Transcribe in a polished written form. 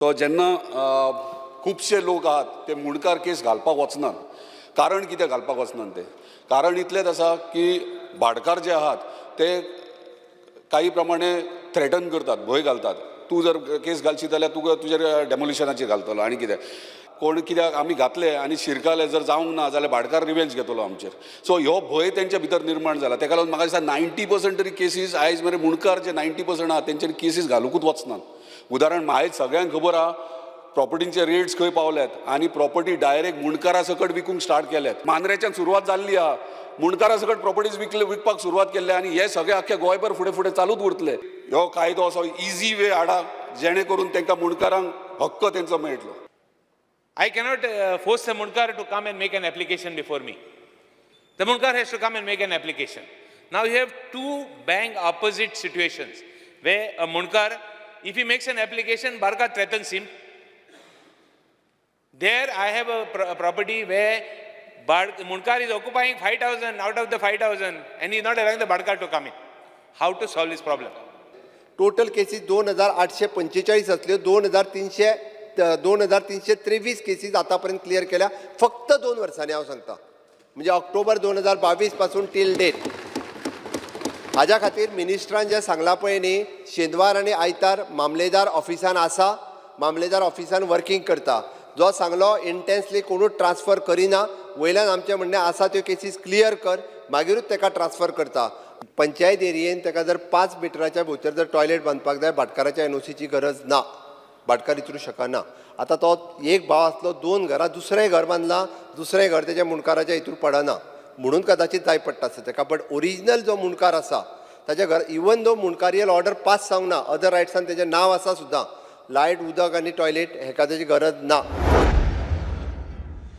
तो जेन्ना खुबशे लोक आहात ते मुणकार केस घालपाक वचनात. कारण कितें घालपाक वचनात ते? कारण इतलेंच आसा की भाटकार जे आहात ते काही प्रमाणे थ्रेटन करतात, भंय घालतात. तूं जर केस घालशी जाल्यार तुका तुजेर डेमोलिशनाची घालतलो आनी कितें. कोण कित्याक आमी घातले आनी शिरकाले जर जावंक ना जाल्यार भाटकार रिवेंज घेतलो आमचेर. सो ह्यो भंय तेंच्या भितर निर्माण जाला. तेका लागून म्हाका दिसता 90% तरी केसीस आयज मेरेन मुणकार जे 90% आहात तेंचेर केसीस घालूंकूच वचनात. उदाहरण आयज सगळ्यांक खबर आहा प्रॉपर्टींचे रेट्स खंय पावल्यात आनी प्रॉपर्टी डायरेक्ट मुणकारा सकट विकूंक स्टार्ट केल्यात. मांद्रेच्यान सुरवात जाल्ली आहा, मुणकारा सकट प्रॉपर्टीज विकपाक सुरवात केल्ले आनी हे सगळे आख्खे गोंयभर फुडें फुडें चालूच उरतले. ह्यो कायदो असो इजी वे हाडा जेणे करून तांकां मुणकारांक हक्क तेंचो मेळटलो. I cannot force the Munkar to come and make an application before me. The Munkar has to come and make an application. Now you have two bang opposite situations where a Munkar, if he makes an application, Barka threatens him. There I have a property where Munkar is occupying 5,000 out of the 5,000 and he is not allowing the Barka to come in. How to solve this problem? Total cases 2,845 असल्यो. 2,323 cases आतापर्यंत clear केल्या फक्त 2 वर्सांनी. हांव सांगता म्हणजे October 2022 पासून till date. हाज्या खातीर मिनिस्ट्रान जें सांगलां पळय न्ही, शेनवार आनी आयतार मामलेदार ऑफिसान आसा, मामलेदार ऑफिसान वर्किंग करता. जो सांगलो इंटेन्सली कोणूच ट्रान्सफर करिना, वयल्यान आमचें म्हणणें आसा त्यो केसीस क्लियर कर मागीरूच ताका ट्रान्सफर करता. पंचायत एरियेन ताका जर 5 मिटराच्या भितर जर टॉयलेट बांदपाक जाय भाटकाराच्या एनओसीची गरज ना, भाटकार इचरूं शकना. आतां तो एक भाव आसलो 2 घरां, दुसरें घर बांदलां, दुसरें घर तेज्या मुणकाराच्या हितूर पडना म्हणून कदाचित जाय पडटा आसता ताका. बट ओरिजिनल जो मुणकार आसा ताच्या घर इवन दो मुणकारीयल ऑर्डर पास जावंक ना, अदर रायट्सान तेजें नांव आसा सुद्दां, लायट उदक आनी टॉयलेट हेका तेजी गरज ना.